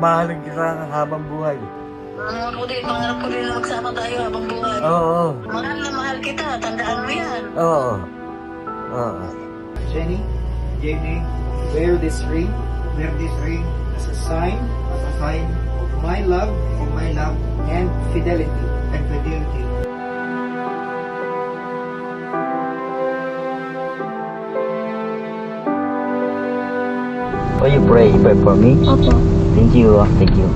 mamahalin kita habang buhay. Ako din, pangarap ko din na magsama tayo habang buhay. Oo. Mahal na mahal kita, tandaan mo yan. Oo. Oo. Jenny, JD, wear this ring as a sign of my love, and fidelity. Oh, you pray for me? Opo. Thank you, thank you.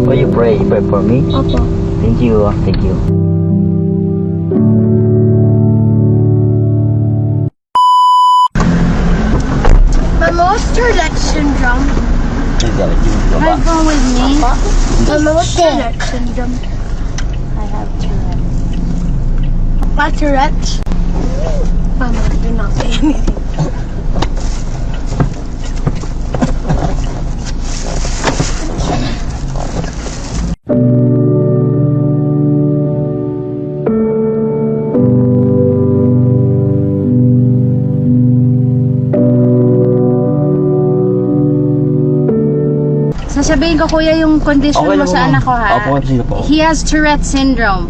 Oh, you pray for me? Opo. Thank you, thank you. Mama, what's Tourette syndrome? Can go with me? Mama, what's Tourette syndrome? I have Tourette. What Tourette's? Mama, do not say anything. Sasabihin ko kuya yung condition Okay mo lang sa po, anak ko ha. Opo, sige po. He has Tourette syndrome.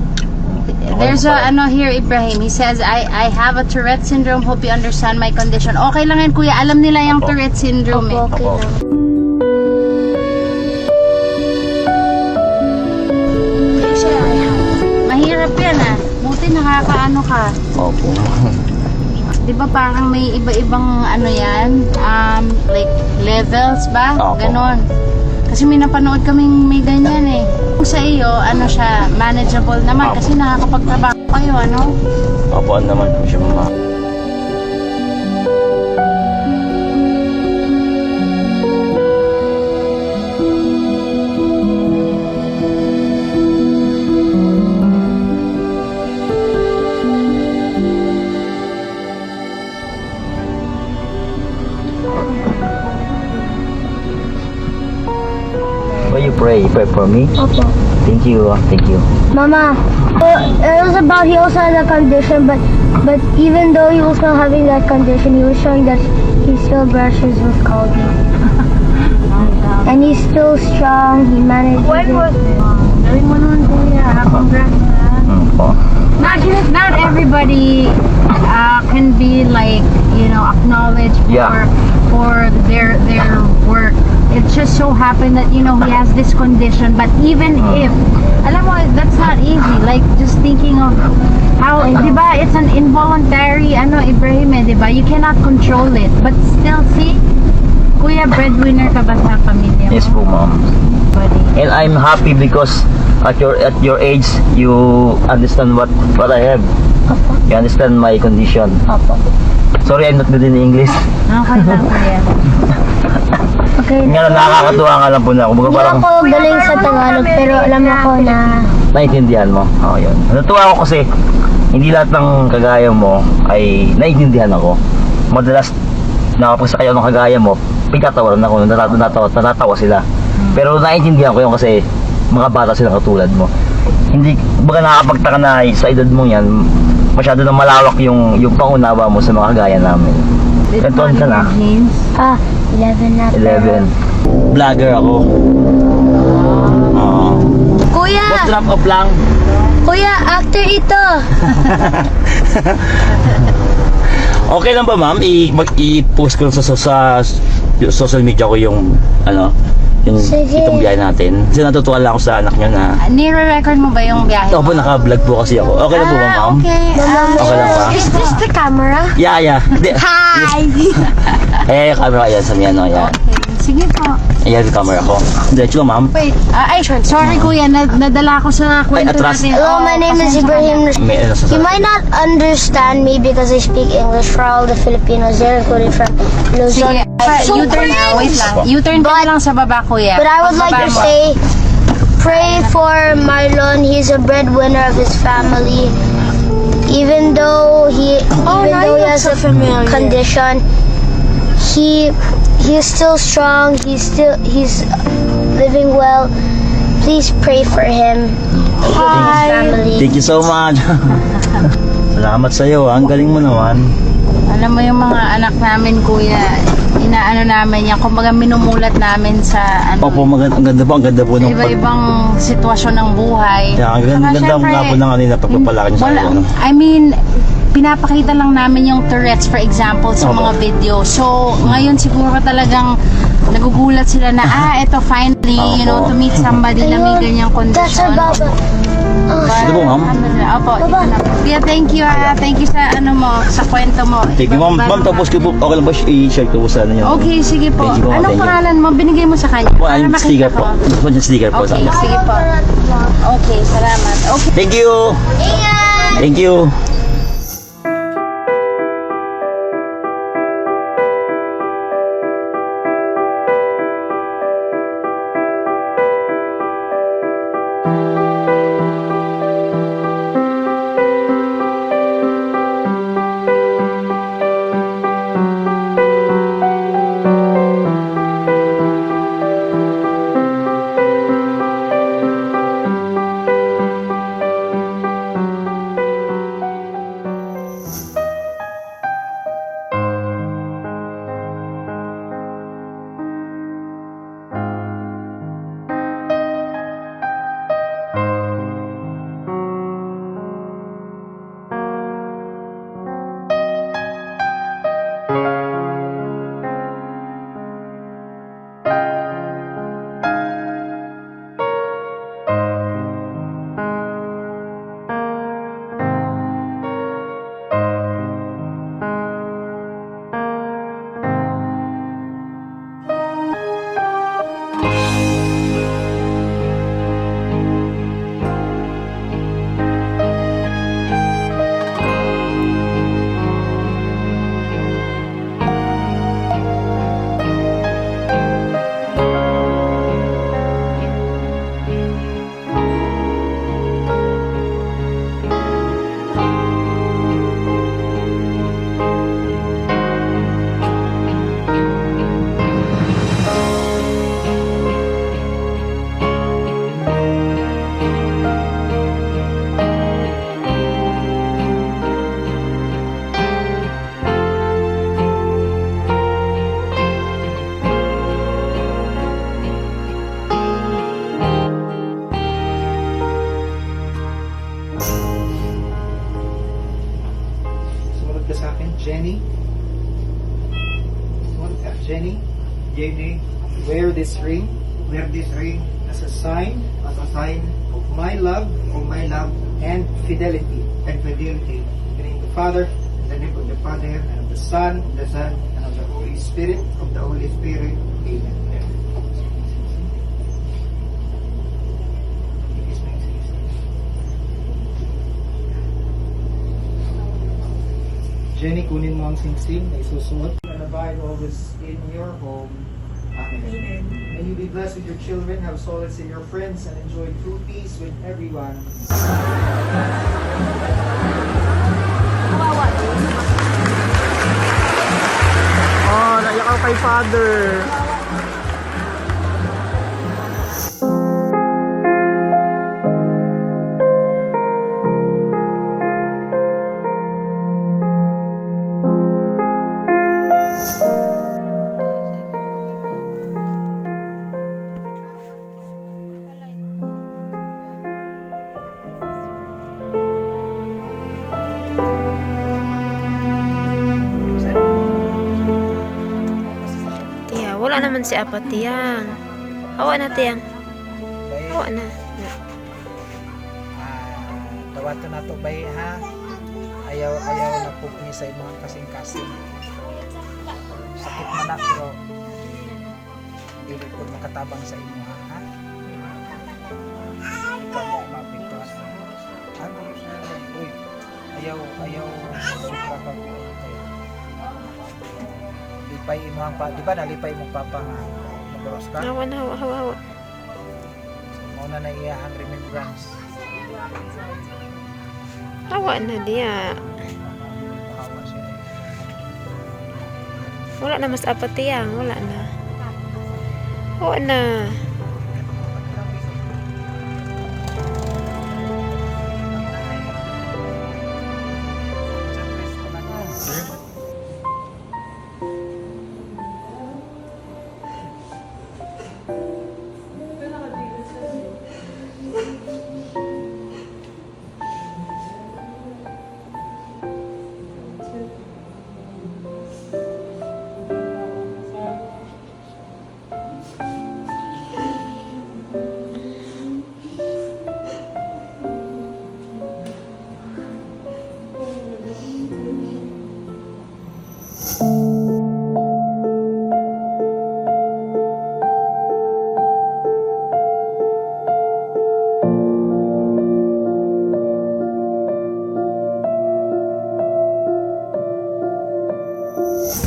There's a here Ibrahim. He says I have a Tourette syndrome. Hope you understand my condition. Okay lang yan kuya. Alam nila yung Opo. Tourette syndrome eh. Okay Opo. lang. Kasi I have. Mahirap yan ah. Buti nakakaano ka. Opo. Di ba parang may iba-ibang ano yan? Like levels ba? Opo. Ganon. Kasi may napanood kaming may ganyan eh. Kung sa iyo, ano siya, manageable naman Opo. kasi nakakapagtrabaho kayo, ano? Opo, naman po siya, mama. Oh, you pray for me? Opo. Thank you, thank you. Mama, it was about he also had a condition, but even though he was not having that condition, he was showing that he still brushes with Colby. And he's still strong, he manages it. Gawin mo naman kuya. Congrats ha. Po. Not everybody can be like, you know, acknowledged Yeah. for their work. It just so happened that, you know, he has this condition, but even if, alam mo, that's not easy. Like, just thinking of how, di ba, it's an involuntary, Ibrahim, di ba? You cannot control it. But still, see, kuya, breadwinner ka ba sa pamilya mo? Yes po, ma'am. Buddy. And I'm happy because at your age you understand what I have. You understand my condition. Opo. Sorry, I'm not good in English. Okay lang, kuya. Okay. Nga nakakatuwa nga lang po na ako. Baga Hindi parang ako galing sa Tagalog, pero alam ako na naiintindihan mo. Oo, yun. Natuwa ako kasi hindi lahat ng kagaya mo ay naiintindihan ako. Madalas nakapagsak ng kagaya mo, pagkatawaran ako, natatawa sila. Pero naiintindihan ko yun kasi mga bata sila katulad mo. Hindi, baga nakakapagtaka na sa edad mo yan, masyado na malawak yung pangunawa mo sa mga kagaya namin. Ilan taon ka na? 11 na. 11. Vlogger ako. Kuya! Just drop off lang. Kuya, actor ito! Okay lang ba ma'am, i-post ko sa social media ko yung yung Sige. itong biyahe natin. Kasi natutuwa lang ako sa anak niyo na Nire-record mo ba yung biyahe Opo, naka-vlog po kasi ako. Okay lang po ba ma'am? Okay. Okay lang ba? Is this the camera? Yeah. Hi! Yung camera yan sa miyan, no? Yan. Okay. Sige po. Ayan yung camera ko. Diretso ka ma'am. Wait. Sorry kuya. Nadala ko sa kwento atras. natin. Hello, my name is pasensya ka na. Ibrahim. May sa You might not understand me because I speak English. For all the Filipinos, they're included from Luzon. Sige. U-turn na. Wait lang. U-turn ka na lang sa baba kuya. But I would like to Pagbaba mo. say, pray for Marlon. He's a breadwinner of his family. Even though he has a condition, he's still strong. He's living well. Please pray for him and for his family. Thank you so much. Salamat sa iyo. Ang galing mo naman. Alam mo yung mga anak namin kuya, inaano namin yan, kumbaga minumulat namin sa Opo, ang ganda po ng iba-ibang sitwasyon ng buhay. Yeah, ang Saka ganda syempre, nga po ng kanina pagpapalaki niyo sa wala, iyo. I mean, pinapakita lang namin yung Tourette's for example sa Opo. mga video. So, ngayon siguro talagang nagugulat sila na, ito finally, you know, to meet somebody na may ganyang That's our kondisyon. Baba. Ito po ma'am. Opo, ito na po. Yeah, thank you Thank you sa sa kwento mo. Thank you ma'am. Ma'am, tapos ko po, okay lang ba i-share ko po sa inyo? Okay, sige po. Thank you po, Anong thank you. pangalan mo? Binigay mo sa kanya. Po, Para yung makita sticker ko. po. Gusto ko yung sticker po sa Okay, akin. sige po. Okay, salamat. Okay. Thank you. Thank you. Sumunod ka sa akin, Jenny. Sumunod ka, Jenny. Jenny, wear this ring. Wear this ring as a sign of my love, and fidelity. In the name of the Father, in the name of the Father, and of the Son, and of the Holy Spirit, Amen. Jenny, kunin mo ang singsing na isusuot. And abide always in your home. Amen. May you be blessed with your children, have solace in your friends, and enjoy true peace with everyone. Oh, naiyak ako kay Father. Wala naman si Apa Tiyang. Hawa na Tiyang. Bay, Hawa na. dawato na to bay ha. Ayaw na po ni sa imong kasing-kasing. Sakit man na pero dili ko makatabang sa imo ha. Ikaw mo mapigtuhan. Ano? Uy, ayaw supra ka ko. Lipay imong pa, di ba nalipay imong papa nga naboros ka? Hawa na, hawa. Mauna na iyahang remembrance. Hawa na diya. Hawa siya. Wala na mas Apa Tiyang. Wala na. Hawa na.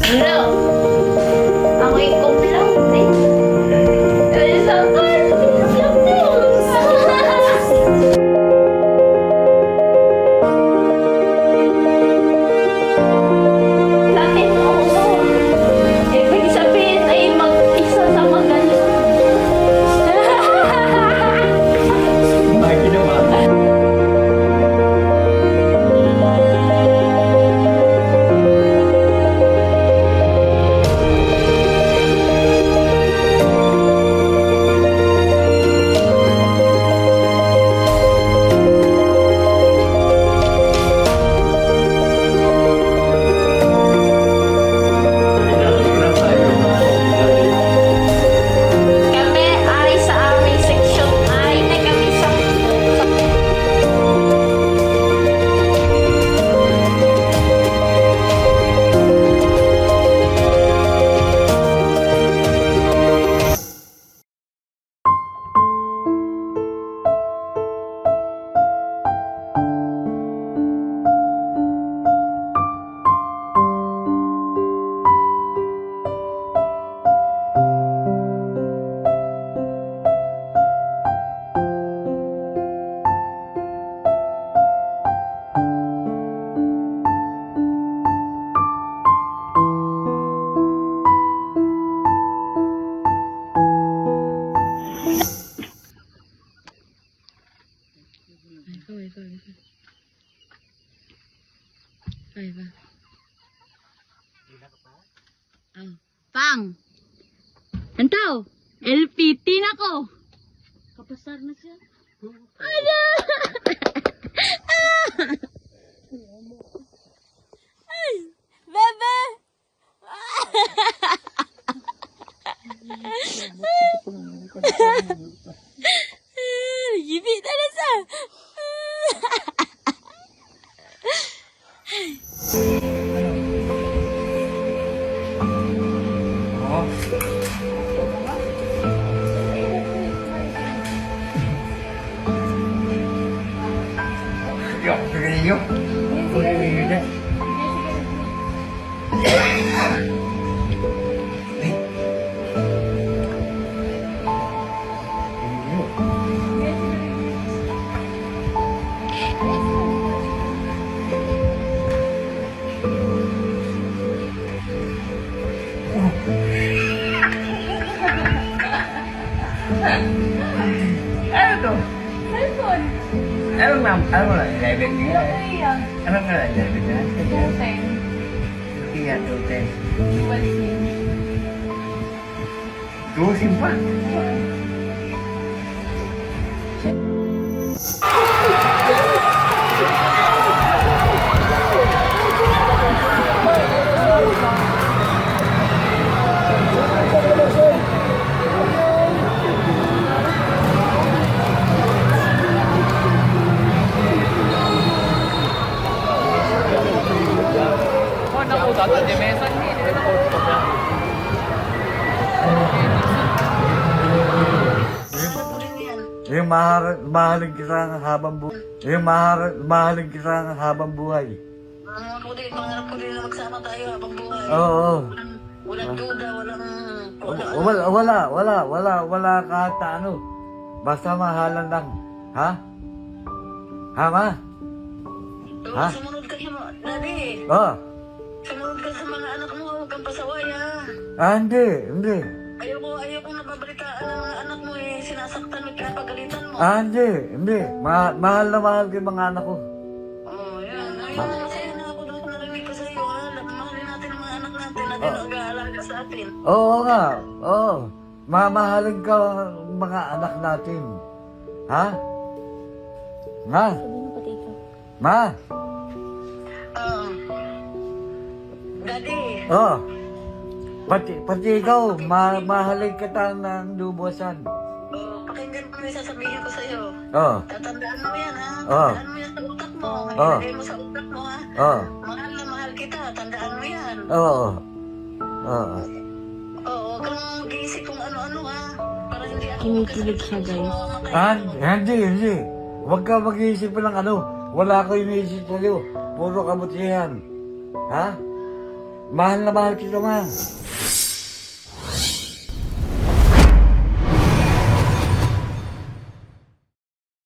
Hello. Ako yung kumlaw, eh. Ay, sakal. Sa akin, oo. Ibig sabihin ay mag-isa sa magaling. Ay, ginawa. Kami ay sa aming section ay kami sa Pang! Antaw! LPT na ko! Kapasar na siya. Ada! Bebe! Gibit na na siya! Yok, begini yuk. Begini deh. Ano to? Cellphone. Ano mo lang, 11 niya. Yan. Ano nga lang, 11 niya? Cellphone. Kaya, 210. What's it? Tusin pa. mahalig kita habang buhay. Mahalig kita habang buhay. Ako din, pangarap ko din na magsama tayo habang buhay. Oo. Walang duda, Wala kahit ano. Basta mahalan lang. Ha? Ha, ma? Ha? Sumunod ka sa mga, Daddy. Oh. Sumunod ka sa mga anak mo, huwag kang pasaway ha. Hindi. Ayoko nababalitaan ng mga anak mo eh, sinasaktan mo kaya pagalitan mo. Hindi. Mahal na mahal ko yung mga anak ko. Oh, yan. Ayun, masaya na ako doon narinig ko sa iyo ha. Mahalin natin ang mga anak natin na din nag-aalaga sa atin. Oo nga. Oo. Mamahalin ka ang mga anak natin. Ha? Ma? Ma? Daddy, Oh. Pati ikaw, mahalin kita ng lubusan. pakinggan mo yung sasabihin ko sa iyo. Oh. Tatandaan mo yan ha. Oh. Tandaan mo yan sa utak mo. Oh. Ilagay mo sa utak mo ha. Oh. Mahal na mahal kita. Tandaan mo yan. Oo. Oo. Oo, huwag kang mag-iisip kung ano-ano ha. Para hindi ako Kinikilig siya, guys. Hindi. Huwag ka mag-iisip ng ano. Wala ko iniisip sa'yo. Puro kabutihan. Ha? Mahal na mahal kita, ma.